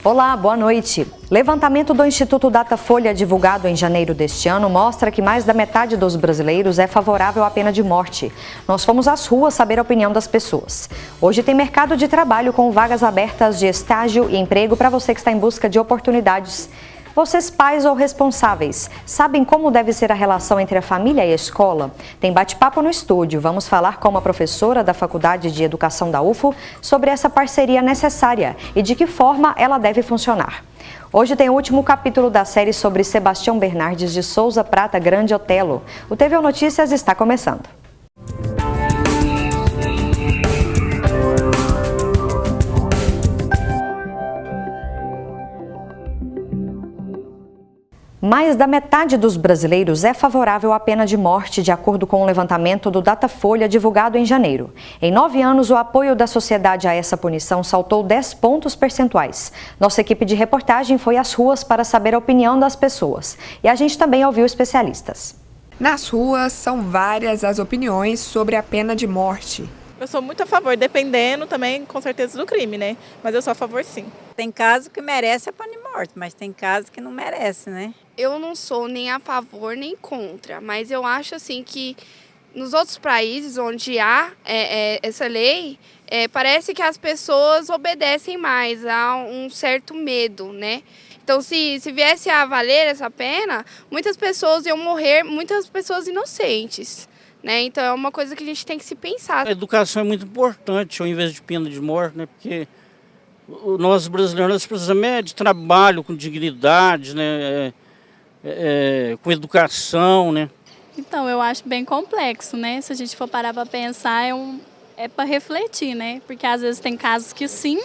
Olá, boa noite. Levantamento do Instituto Datafolha divulgado em janeiro deste ano mostra que mais da metade dos brasileiros é favorável à pena de morte. Nós fomos às ruas saber a opinião das pessoas. Hoje tem mercado de trabalho com vagas abertas de estágio e emprego para você que está em busca de oportunidades. Vocês, pais ou responsáveis, sabem como deve ser a relação entre a família e a escola? Tem bate-papo no estúdio. Vamos falar com uma professora da Faculdade de Educação da UFO sobre essa parceria necessária e de que forma ela deve funcionar. Hoje tem o último capítulo da série sobre Sebastião Bernardes de Souza Prata Grande Otelo. O TV Notícias está começando. Mais da metade dos brasileiros é favorável à pena de morte, de acordo com o levantamento do Datafolha divulgado em janeiro. Em 9 anos, o apoio da sociedade a essa punição saltou 10 pontos percentuais. Nossa equipe de reportagem foi às ruas para saber a opinião das pessoas. E a gente também ouviu especialistas. Nas ruas, são várias as opiniões sobre a pena de morte. Eu sou muito a favor, dependendo também, com certeza, do crime, né? Mas eu sou a favor, sim. Tem casos que merece a pena de morte, mas tem casos que não merece, né? Eu não sou nem a favor nem contra, mas eu acho assim que nos outros países onde há essa lei, parece que as pessoas obedecem mais, há um certo medo, né? Então, se viesse a valer essa pena, muitas pessoas iam morrer, muitas pessoas inocentes. Né? Então é uma coisa que a gente tem que se pensar. A educação é muito importante ao invés de pena de morte, né? Porque nós brasileiros precisamos de trabalho com dignidade, né? Com educação, né? Então, eu acho bem complexo, né? Se a gente for parar para pensar, é para refletir, né? Porque às vezes tem casos que sim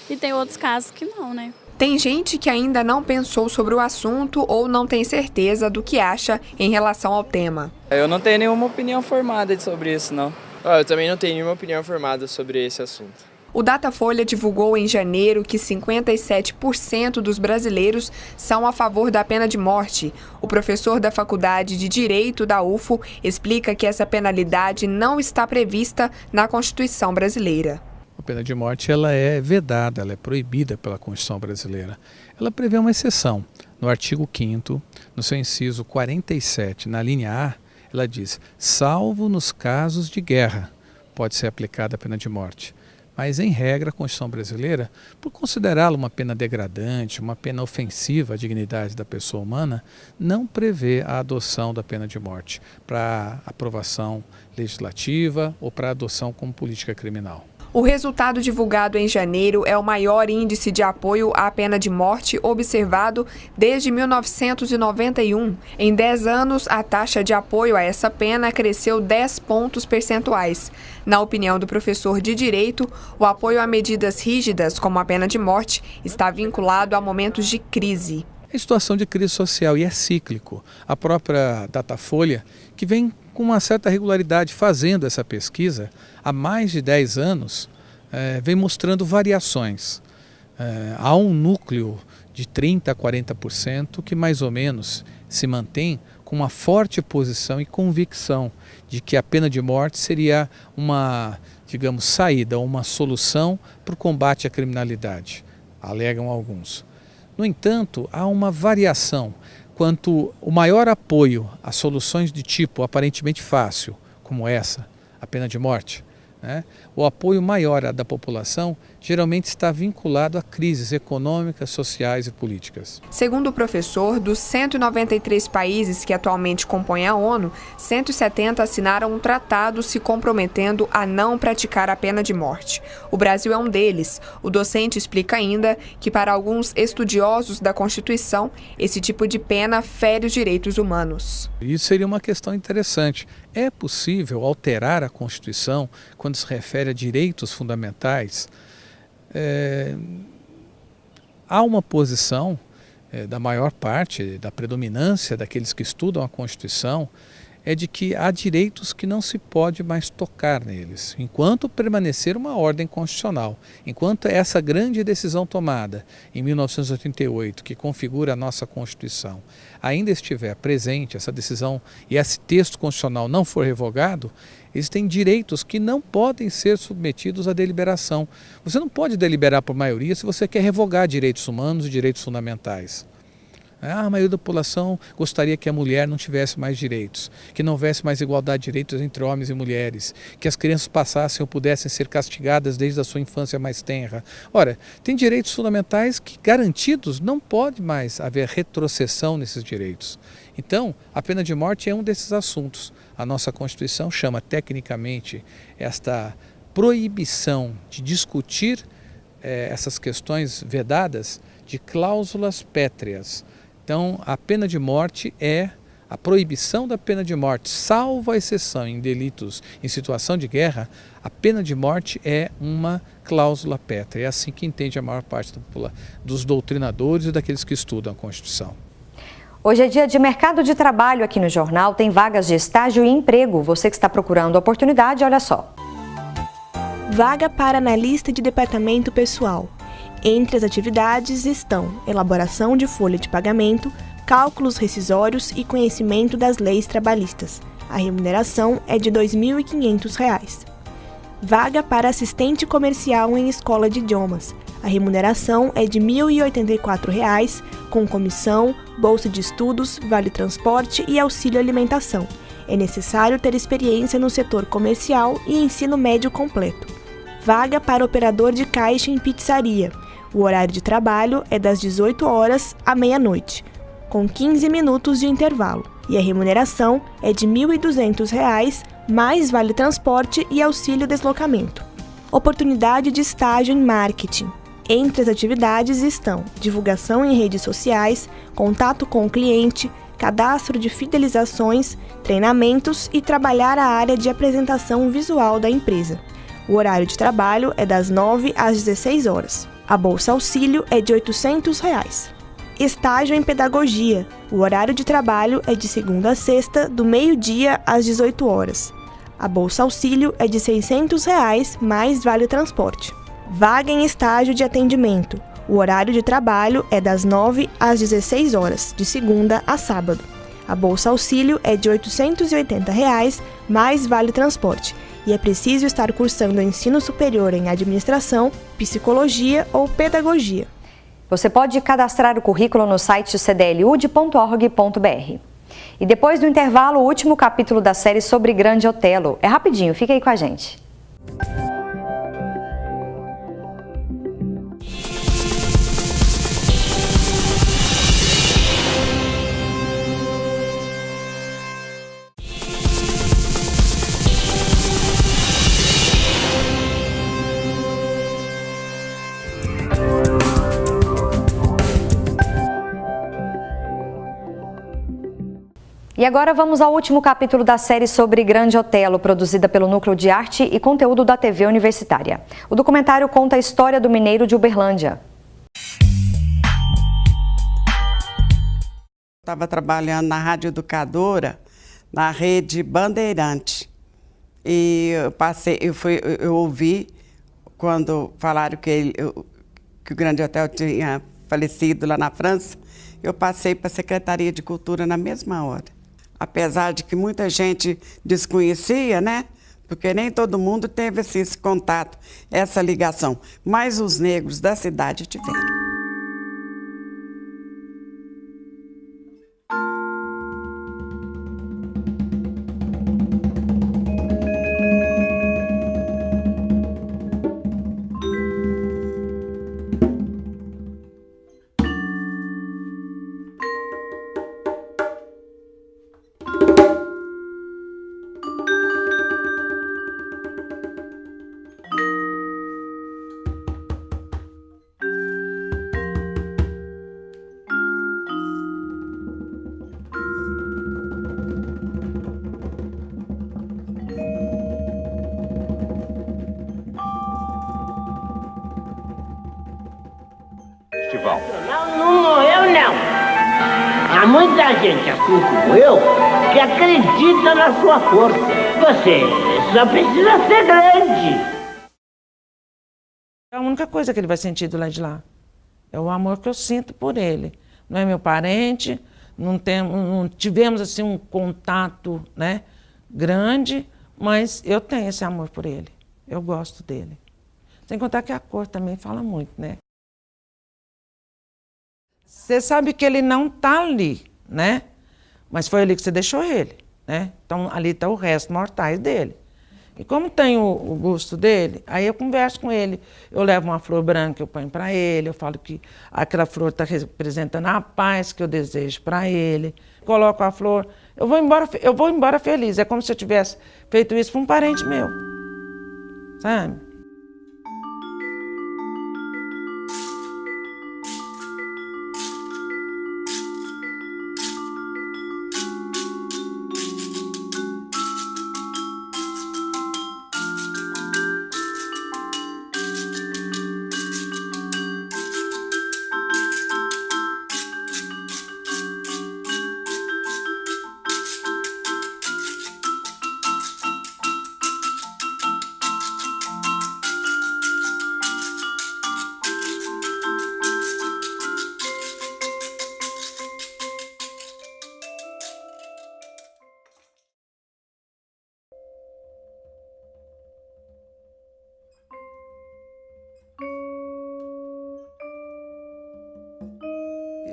e tem outros casos que não, né? Tem gente que ainda não pensou sobre o assunto ou não tem certeza do que acha em relação ao tema. Eu não tenho nenhuma opinião formada sobre isso, não. Eu também não tenho nenhuma opinião formada sobre esse assunto. O Datafolha divulgou em janeiro que 57% dos brasileiros são a favor da pena de morte. O professor da Faculdade de Direito da UFO explica que essa penalidade não está prevista na Constituição brasileira. A pena de morte ela é vedada, ela é proibida pela Constituição brasileira. Ela prevê uma exceção. No artigo 5º, no seu inciso 47, na linha A, ela diz: salvo nos casos de guerra, pode ser aplicada a pena de morte. Mas, em regra, a Constituição brasileira, por considerá-la uma pena degradante, uma pena ofensiva à dignidade da pessoa humana, não prevê a adoção da pena de morte para aprovação legislativa ou para adoção como política criminal. O resultado divulgado em janeiro é o maior índice de apoio à pena de morte observado desde 1991. Em 10 anos, a taxa de apoio a essa pena cresceu 10 pontos percentuais. Na opinião do professor de Direito, o apoio a medidas rígidas, como a pena de morte, está vinculado a momentos de crise. É situação de crise social e é cíclico. A própria Datafolha, que vem com uma certa regularidade fazendo essa pesquisa, há mais de 10 anos, vem mostrando variações. Há um núcleo de 30% a 40% que mais ou menos se mantém com uma forte posição e convicção de que a pena de morte seria uma, digamos, saída, uma solução para o combate à criminalidade, alegam alguns. No entanto, há uma variação quanto o maior apoio a soluções de tipo aparentemente fácil, como essa, a pena de morte, né? O apoio maior da população geralmente está vinculado a crises econômicas, sociais e políticas. Segundo o professor, dos 193 países que atualmente compõem a ONU, 170 assinaram um tratado se comprometendo a não praticar a pena de morte. O Brasil é um deles. O docente explica ainda que, para alguns estudiosos da Constituição, esse tipo de pena fere os direitos humanos. Isso seria uma questão interessante. É possível alterar a Constituição quando se refere a direitos fundamentais? Há uma posição da maior parte, da predominância daqueles que estudam a Constituição, é de que há direitos que não se pode mais tocar neles, enquanto permanecer uma ordem constitucional, enquanto essa grande decisão tomada em 1988, que configura a nossa Constituição, ainda estiver presente, essa decisão e esse texto constitucional não for revogado, existem direitos que não podem ser submetidos à deliberação. Você não pode deliberar por maioria se você quer revogar direitos humanos e direitos fundamentais. A maioria da população gostaria que a mulher não tivesse mais direitos, que não houvesse mais igualdade de direitos entre homens e mulheres, que as crianças passassem ou pudessem ser castigadas desde a sua infância mais tenra. Ora, tem direitos fundamentais que, garantidos, não pode mais haver retrocessão nesses direitos. Então, a pena de morte é um desses assuntos. A nossa Constituição chama tecnicamente esta proibição de discutir essas questões vedadas de cláusulas pétreas. Então, a pena de morte é a proibição da pena de morte, salvo a exceção em delitos em situação de guerra, a pena de morte é uma cláusula pétrea. É assim que entende a maior parte dos doutrinadores e daqueles que estudam a Constituição. Hoje é dia de mercado de trabalho aqui no jornal, tem vagas de estágio e emprego. Você que está procurando oportunidade, olha só. Vaga para analista de departamento pessoal. Entre as atividades estão elaboração de folha de pagamento, cálculos rescisórios e conhecimento das leis trabalhistas. A remuneração é de R$ 2.500. Vaga para assistente comercial em escola de idiomas. A remuneração é de R$ 1.084, com comissão, bolsa de estudos, vale transporte e auxílio alimentação. É necessário ter experiência no setor comercial e ensino médio completo. Vaga para operador de caixa em pizzaria. O horário de trabalho é das 18 horas à meia-noite, com 15 minutos de intervalo. E a remuneração é de R$ 1.200, mais vale transporte e auxílio deslocamento. Oportunidade de estágio em marketing. Entre as atividades estão divulgação em redes sociais, contato com o cliente, cadastro de fidelizações, treinamentos e trabalhar a área de apresentação visual da empresa. O horário de trabalho é das 9 às 16 horas. A bolsa auxílio é de R$ 800. Estágio em pedagogia. O horário de trabalho é de segunda a sexta, do meio-dia às 18 horas. A bolsa auxílio é de R$ 600, mais vale transporte. Vaga em estágio de atendimento. O horário de trabalho é das 9 às 16 horas, de segunda a sábado. A bolsa auxílio é de R$ 880, mais vale transporte. E é preciso estar cursando ensino superior em administração, psicologia ou pedagogia. Você pode cadastrar o currículo no site cdlud.org.br. E depois do intervalo, o último capítulo da série sobre Grande Otelo. É rapidinho, fica aí com a gente. E agora vamos ao último capítulo da série sobre Grande Otelo, produzida pelo Núcleo de Arte e Conteúdo da TV Universitária. O documentário conta a história do mineiro de Uberlândia. Estava trabalhando na Rádio Educadora, na Rede Bandeirante. E eu ouvi quando falaram que o Grande Otelo tinha falecido lá na França, eu passei para a Secretaria de Cultura na mesma hora. Apesar de que muita gente desconhecia, né? Porque nem todo mundo teve esse contato, essa ligação. Mas os negros da cidade tiveram. Não morreu, não. A muita gente, assim como eu, que acredita na sua força. Você só precisa ser grande. É a única coisa que ele vai sentir do lado de lá. É o amor que eu sinto por ele. Não é meu parente, não tivemos assim um contato, né, grande, mas eu tenho esse amor por ele. Eu gosto dele. Sem contar que a cor também fala muito, né? Você sabe que ele não está ali, né? Mas foi ali que você deixou ele, né? Então ali está o resto mortais dele. E como tem o gosto dele, aí eu converso com ele. Eu levo uma flor branca, eu ponho para ele, eu falo que aquela flor está representando a paz que eu desejo para ele. Coloco a flor, eu vou embora feliz. É como se eu tivesse feito isso para um parente meu, sabe?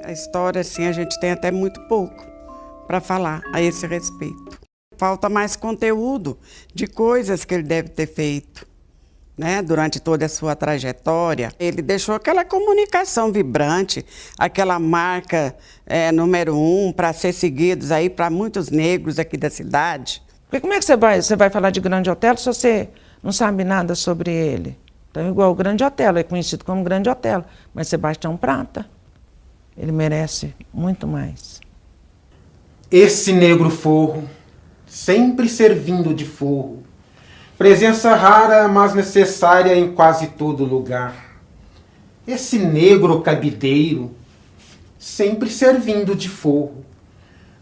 A história, assim, a gente tem até muito pouco para falar a esse respeito. Falta mais conteúdo de coisas que ele deve ter feito, né, durante toda a sua trajetória. Ele deixou aquela comunicação vibrante, aquela marca número 1 para ser seguidos aí para muitos negros aqui da cidade. Porque como é que você vai falar de Grande Otelo se você não sabe nada sobre ele? Então, igual o Grande Otelo, é conhecido como Grande Otelo, mas Sebastião Prata, ele merece muito mais. Esse negro forro, sempre servindo de forro, presença rara, mas necessária em quase todo lugar. Esse negro cabideiro, sempre servindo de forro.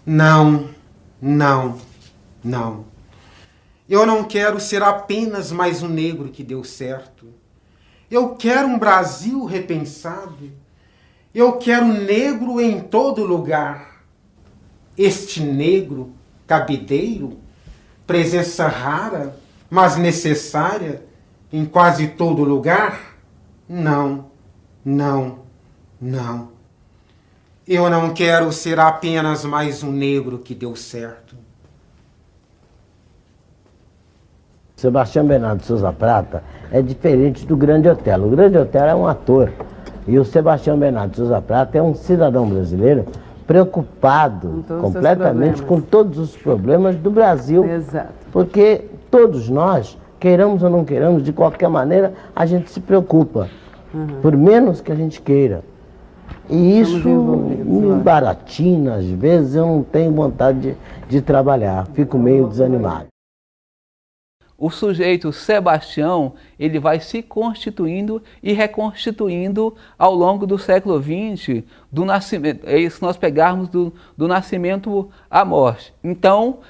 Não, não, não. Eu não quero ser apenas mais um negro que deu certo. Eu quero um Brasil repensado. Eu quero negro em todo lugar. Este negro cabideiro, presença rara, mas necessária em quase todo lugar? Não, não, não. Eu não quero ser apenas mais um negro que deu certo. Sebastião Bernardo de Souza Prata é diferente do Grande Otelo. O Grande Otelo é um ator. E o Sebastião Bernardo de Souza Prata é um cidadão brasileiro preocupado completamente com todos os problemas do Brasil. Exato. Porque todos nós, queiramos ou não queiramos, de qualquer maneira, a gente se preocupa. Por menos que a gente queira. E isso me embaratina, às vezes eu não tenho vontade de trabalhar, fico meio desanimado. O sujeito Sebastião, ele vai se constituindo e reconstituindo ao longo do século XX, do nascimento, é isso que nós pegarmos do nascimento à morte. Então,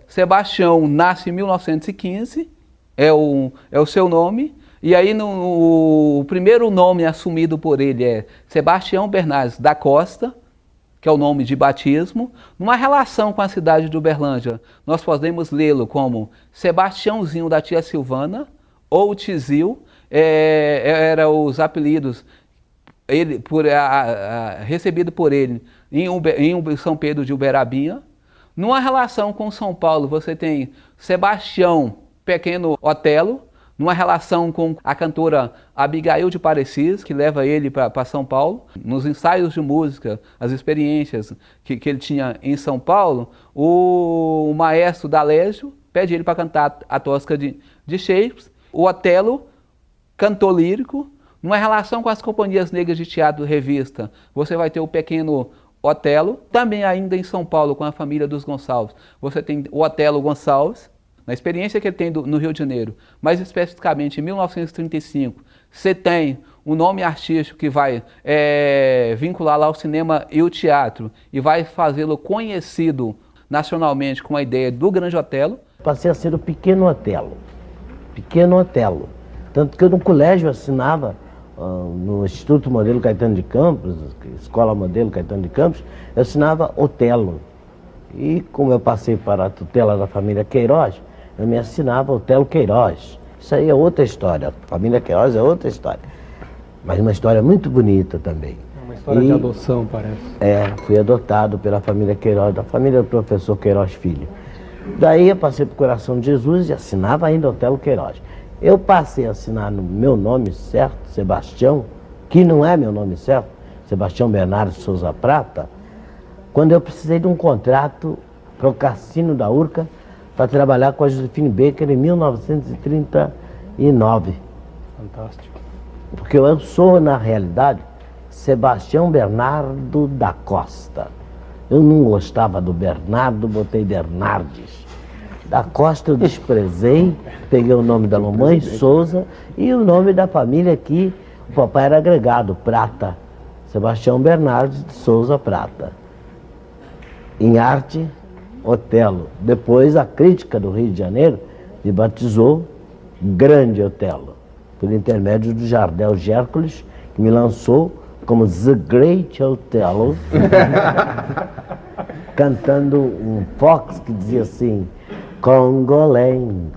Sebastião nasce em 1915, é o seu nome, e aí o primeiro nome assumido por ele é Sebastião Bernardes da Costa, que é o nome de batismo. Numa relação com a cidade de Uberlândia, nós podemos lê-lo como Sebastiãozinho da tia Silvana, ou Tizil, eram os apelidos recebido por ele em São Pedro de Uberabinha. Numa relação com São Paulo, você tem Sebastião Pequeno Otelo, numa relação com a cantora Abigail de Parecis, que leva ele para São Paulo. Nos ensaios de música, as experiências que ele tinha em São Paulo, o maestro D'Alessio pede ele para cantar a Tosca de Shakespeare. O Otelo, cantor lírico. Numa relação com as companhias negras de teatro revista, você vai ter o Pequeno Otelo. Também ainda em São Paulo, com a família dos Gonçalves, você tem o Otelo Gonçalves. Na experiência que ele tem no Rio de Janeiro, mais especificamente em 1935, você tem um nome artístico que vai vincular lá o cinema e o teatro e vai fazê-lo conhecido nacionalmente com a ideia do Grande Otelo. Passei a ser o Pequeno Otelo. Pequeno Otelo. Tanto que eu no colégio assinava, no Instituto Modelo Caetano de Campos, Escola Modelo Caetano de Campos, eu assinava Otelo. E como eu passei para a tutela da família Queiroz, eu me assinava Otelo Queiroz. Isso aí é outra história. A família Queiroz é outra história. Mas uma história muito bonita também. Uma história de adoção, parece. Fui adotado pela família Queiroz, da família do professor Queiroz Filho. Daí eu passei para o Coração de Jesus e assinava ainda Otelo Queiroz. Eu passei a assinar no meu nome certo, Sebastião, que não é meu nome certo, Sebastião Bernardo Souza Prata, quando eu precisei de um contrato para o Cassino da Urca para trabalhar com a Josefine Baker em 1939. Fantástico. Porque eu sou, na realidade, Sebastião Bernardo da Costa. Eu não gostava do Bernardo, botei Bernardes. Da Costa eu desprezei, peguei o nome da mamãe, Souza, e o nome da família que o papai era agregado, Prata. Sebastião Bernardes de Souza Prata. Em arte, Otelo. Depois a crítica do Rio de Janeiro me batizou Grande Otelo, por intermédio do Jardel Gércules, que me lançou como The Great Otelo, cantando um fox que dizia assim: Congoland,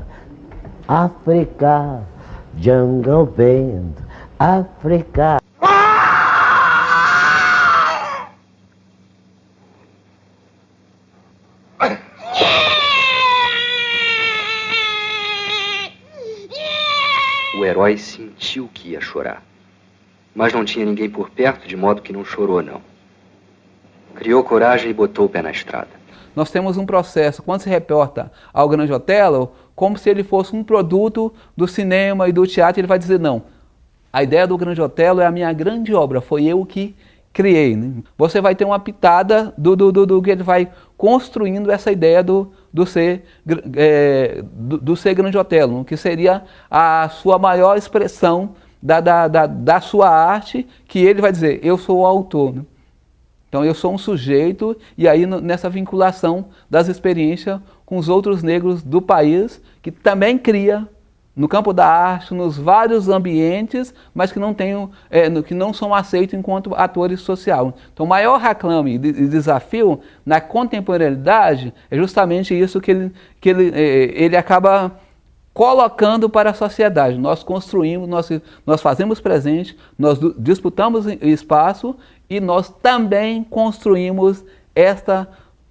África, Jungle Band, África. O herói sentiu que ia chorar, mas não tinha ninguém por perto, de modo que não chorou, não. Criou coragem e botou o pé na estrada. Nós temos um processo, quando se reporta ao Grande Otelo, como se ele fosse um produto do cinema e do teatro, ele vai dizer, não, a ideia do Grande Otelo é a minha grande obra, foi eu que criei. Né? Você vai ter uma pitada do que ele vai construindo essa ideia do ser Grande Otelo, que seria a sua maior expressão da sua arte, que ele vai dizer, eu sou o autor. Né? Então eu sou um sujeito, e aí nessa vinculação das experiências com os outros negros do país, que também cria no campo da arte, nos vários ambientes, mas que não são aceitos enquanto atores sociais. Então o maior reclame e desafio na contemporaneidade é justamente isso que ele acaba colocando para a sociedade. Nós construímos, nós fazemos presente, nós disputamos espaço e nós também construímos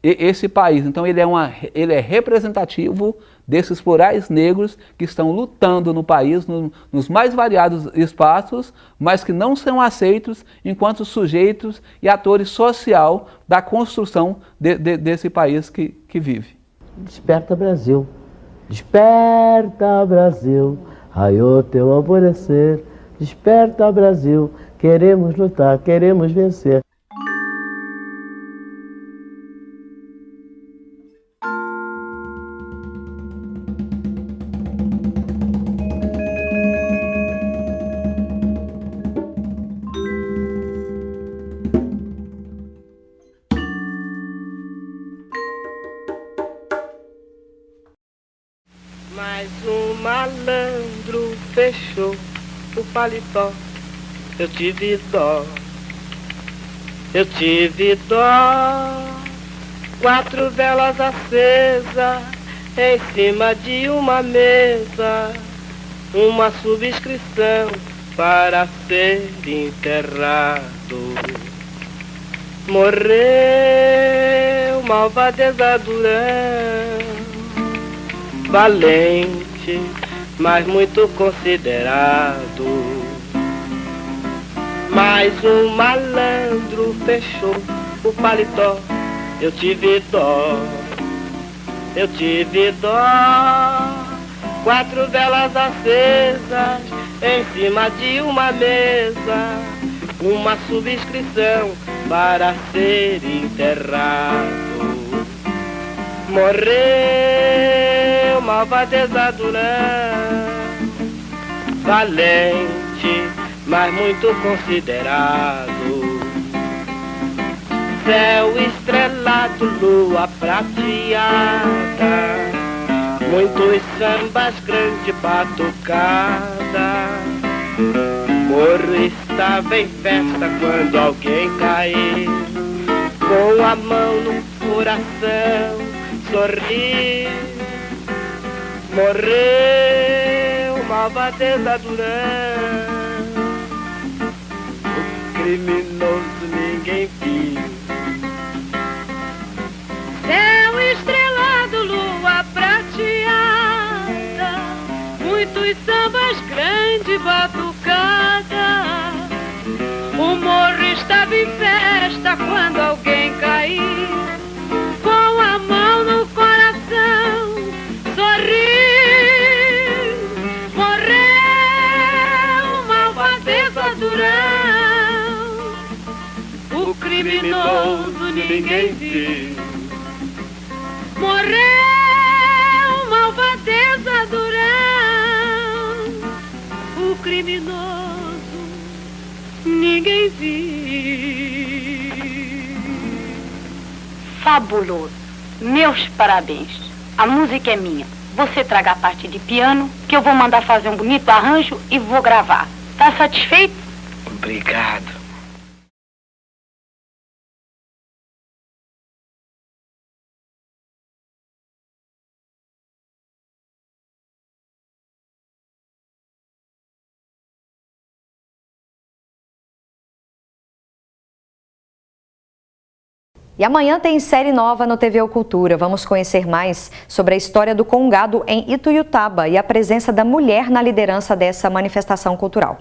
esse país. Então ele é representativo desses plurais negros que estão lutando no país, nos mais variados espaços, mas que não são aceitos enquanto sujeitos e atores social da construção desse país que vive. Desperta, Brasil. Desperta, Brasil, raiou teu alvorecer. Desperta, Brasil, queremos lutar, queremos vencer. Mas um malandro fechou o paletó, eu tive dó, quatro velas acesas em cima de uma mesa, uma subscrição para ser enterrado. Morreu Malvadeza Durão, valente, mas muito considerado. Mas um malandro fechou o paletó, eu tive dó, quatro velas acesas em cima de uma mesa, uma subscrição para ser enterrado. Morreu Malvadeza Durão, valente, mas muito considerado. Céu estrelado, lua prateada, muitos sambas, grande batucada. Morro estava em festa quando alguém caiu, com a mão no coração, sorriu. Morreu Malvadeza Durão, o criminoso ninguém viu. Céu estrelado, lua prateada, muitos sambas, grande batucada. O morro estava em festa quando alguém caiu, com a mão no coração, sorriu. Morreu Malvadeza Durão, o criminoso ninguém viu. Morreu Malvadeza Durão, o criminoso ninguém viu. Fabuloso. Meus parabéns. A música é minha. Você traga a parte de piano, que eu vou mandar fazer um bonito arranjo e vou gravar. Tá satisfeito? Obrigado. E amanhã tem série nova no TV O Cultura. Vamos conhecer mais sobre a história do Congado em Ituiutaba e a presença da mulher na liderança dessa manifestação cultural.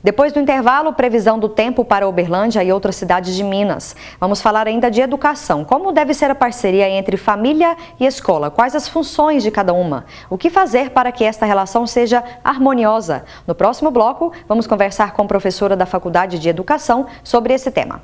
Depois do intervalo, previsão do tempo para Uberlândia e outras cidades de Minas. Vamos falar ainda de educação. Como deve ser a parceria entre família e escola? Quais as funções de cada uma? O que fazer para que esta relação seja harmoniosa? No próximo bloco, vamos conversar com a professora da Faculdade de Educação sobre esse tema.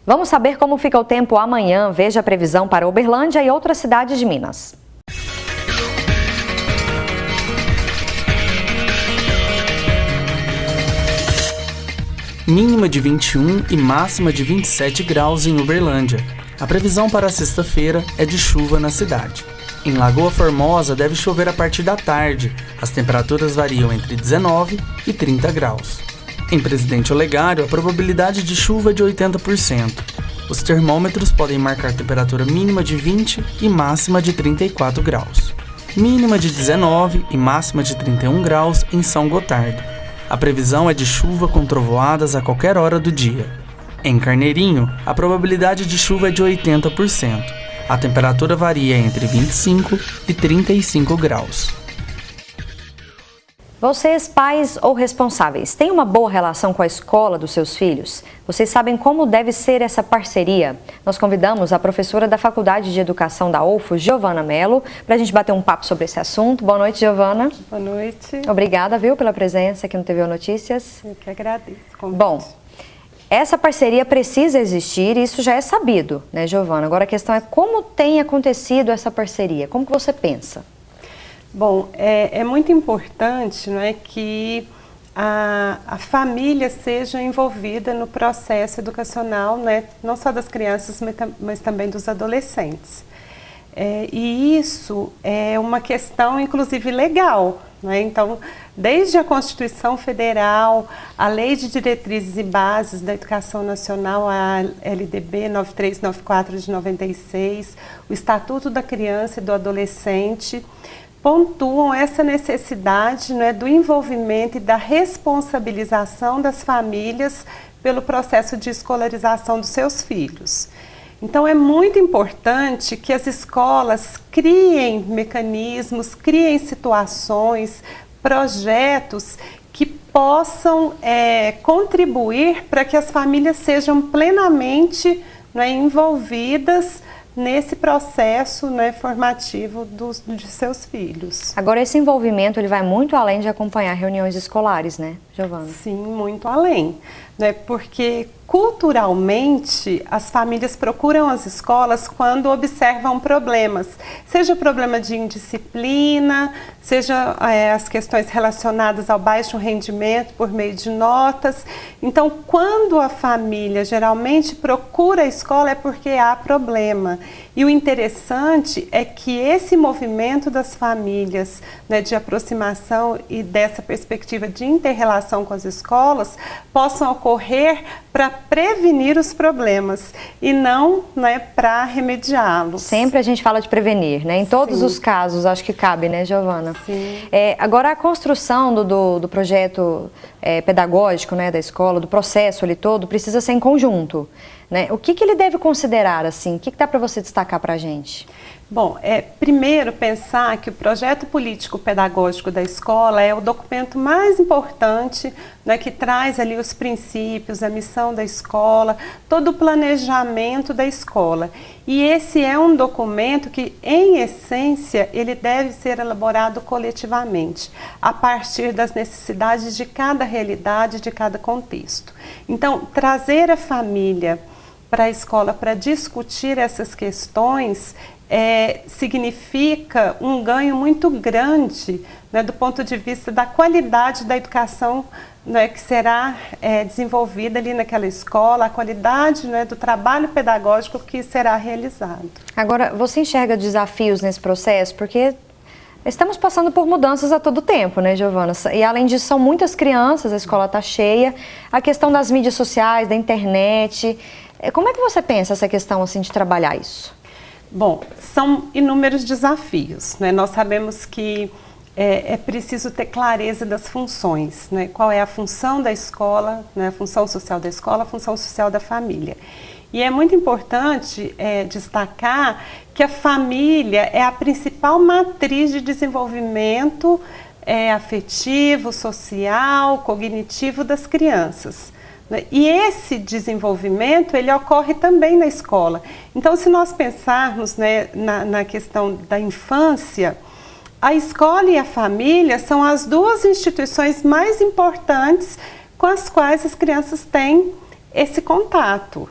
Vamos saber como fica o tempo amanhã. Veja a previsão para Uberlândia e outras cidades de Minas. Mínima de 21 e máxima de 27 graus em Uberlândia. A previsão para sexta-feira é de chuva na cidade. Em Lagoa Formosa deve chover a partir da tarde. As temperaturas variam entre 19 e 30 graus. Em Presidente Olegário, a probabilidade de chuva é de 80%. Os termômetros podem marcar temperatura mínima de 20 e máxima de 34 graus. Mínima de 19 e máxima de 31 graus em São Gotardo. A previsão é de chuva com trovoadas a qualquer hora do dia. Em Carneirinho, a probabilidade de chuva é de 80%. A temperatura varia entre 25 e 35 graus. Vocês, pais ou responsáveis, têm uma boa relação com a escola dos seus filhos? Vocês sabem como deve ser essa parceria? Nós convidamos a professora da Faculdade de Educação da UFO, Giovana Mello, para a gente bater um papo sobre esse assunto. Boa noite, Giovana. Boa noite. Obrigada, viu, pela presença aqui no TV Notícias. Eu que agradeço. Bom, essa parceria precisa existir e isso já é sabido, né, Giovana? Agora a questão é como tem acontecido essa parceria? Como que você pensa? Bom, é muito importante, não é, que a família seja envolvida no processo educacional, né, não só das crianças, mas também dos adolescentes. E isso é uma questão, inclusive, legal. Né? Então, desde a Constituição Federal, a Lei de Diretrizes e Bases da Educação Nacional, a LDB 9394 de 96, o Estatuto da Criança e do Adolescente, pontuam essa necessidade, né, do envolvimento e da responsabilização das famílias pelo processo de escolarização dos seus filhos. Então é muito importante que as escolas criem mecanismos, criem situações, projetos que possam contribuir para que as famílias sejam plenamente, né, envolvidas nesse processo, né, formativo de seus filhos. Agora, esse envolvimento ele vai muito além de acompanhar reuniões escolares, né, Giovana? Sim, muito além, né, porque culturalmente as famílias procuram as escolas quando observam problemas, seja problema de indisciplina, seja as questões relacionadas ao baixo rendimento por meio de notas. Então, quando a família geralmente procura a escola é porque há problema. E o interessante é que esse movimento das famílias, né, de aproximação e dessa perspectiva de inter-relação com as escolas possam ocorrer para prevenir os problemas e não, né, para remediá-los. Sempre a gente fala de prevenir, né? Em todos os casos, acho que cabe, né, Giovana? Sim. Agora, a construção do projeto pedagógico, né, da escola, do processo ali todo, precisa ser em conjunto, né? O que ele deve considerar, assim? O que dá para você destacar para a gente? Bom, primeiro pensar que o projeto político-pedagógico da escola é o documento mais importante, né, que traz ali os princípios, a missão da escola, todo o planejamento da escola. E esse é um documento que, em essência, ele deve ser elaborado coletivamente, a partir das necessidades de cada realidade, de cada contexto. Então, trazer a família para a escola para discutir essas questões significa um ganho muito grande, né, do ponto de vista da qualidade da educação, né, que será desenvolvida ali naquela escola, a qualidade, né, do trabalho pedagógico que será realizado. Agora, você enxerga desafios nesse processo? Porque estamos passando por mudanças a todo tempo, né, Giovana? E além disso, são muitas crianças, a escola está cheia, a questão das mídias sociais, da internet. Como é que você pensa essa questão assim, de trabalhar isso? Bom, são inúmeros desafios, né? Nós sabemos que é preciso ter clareza das funções, né? Qual é a função da escola, né? A função social da escola, a função social da família. E é muito importante destacar que a família é a principal matriz de desenvolvimento afetivo, social, cognitivo das crianças. E esse desenvolvimento, ele ocorre também na escola. Então, se nós pensarmos, né, na questão da infância, a escola e a família são as duas instituições mais importantes com as quais as crianças têm esse contato.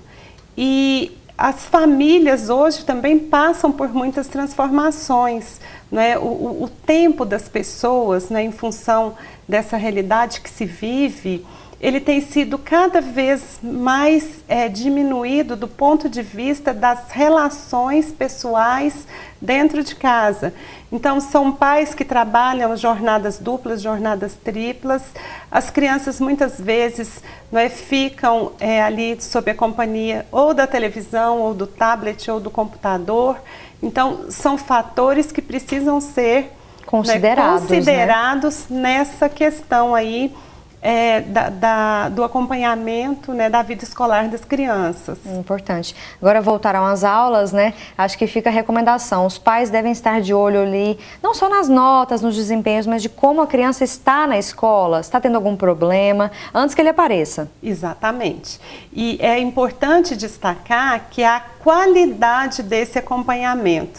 E as famílias hoje também passam por muitas transformações, né? O tempo das pessoas, né, em função dessa realidade que se vive, ele tem sido cada vez mais diminuído do ponto de vista das relações pessoais dentro de casa. Então, são pais que trabalham jornadas duplas, jornadas triplas. As crianças muitas vezes ficam ali sob a companhia ou da televisão, ou do tablet, ou do computador. Então, são fatores que precisam ser considerados nessa questão aí do acompanhamento, né, da vida escolar das crianças. Importante. Agora voltaram às aulas, né? Acho que fica a recomendação. Os pais devem estar de olho ali, não só nas notas, nos desempenhos, mas de como a criança está na escola, está tendo algum problema, antes que ele apareça. Exatamente. E é importante destacar que a qualidade desse acompanhamento,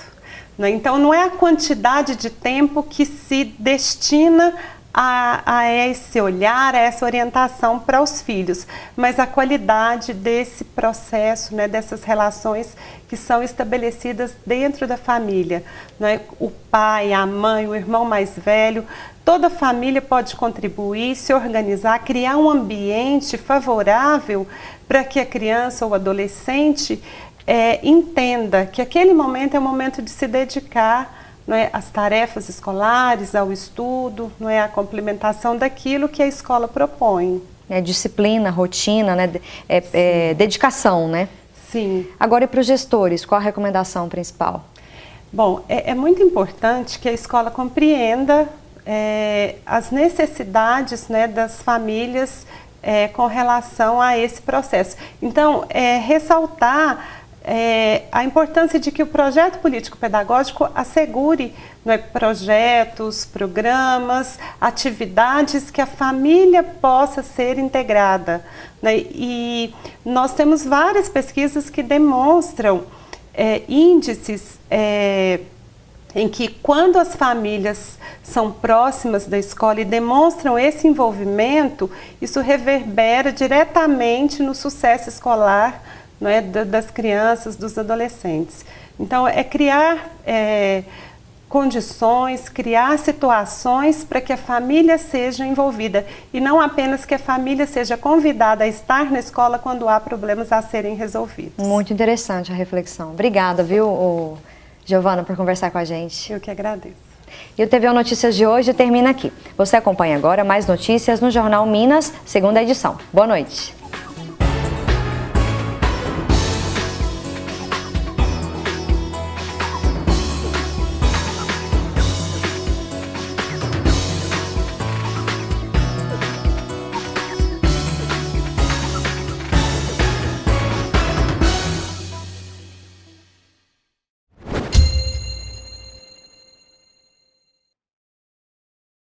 né? Então, não é a quantidade de tempo que se destina a esse olhar, a essa orientação para os filhos, mas a qualidade desse processo, né, dessas relações que são estabelecidas dentro da família, né? O pai, a mãe, o irmão mais velho, toda a família pode contribuir, se organizar, criar um ambiente favorável para que a criança ou o adolescente entenda que aquele momento é o momento de se dedicar, não é, às tarefas escolares, ao estudo, não é, à complementação daquilo que a escola propõe. Disciplina, rotina, né? Dedicação, né? Sim. Agora, e para os gestores, qual a recomendação principal? Bom, é muito importante que a escola compreenda as necessidades, né, das famílias com relação a esse processo. Então, ressaltar a importância de que o projeto político-pedagógico assegure, não é, projetos, programas, atividades que a família possa ser integrada, né? E nós temos várias pesquisas que demonstram índices em que, quando as famílias são próximas da escola e demonstram esse envolvimento, isso reverbera diretamente no sucesso escolar, não é, das crianças, dos adolescentes. Então, é criar condições, criar situações para que a família seja envolvida e não apenas que a família seja convidada a estar na escola quando há problemas a serem resolvidos. Muito interessante a reflexão. Obrigada, viu, Giovana, por conversar com a gente. Eu que agradeço. E o TVO Notícias de hoje termina aqui. Você acompanha agora mais notícias no Jornal Minas, segunda edição. Boa noite.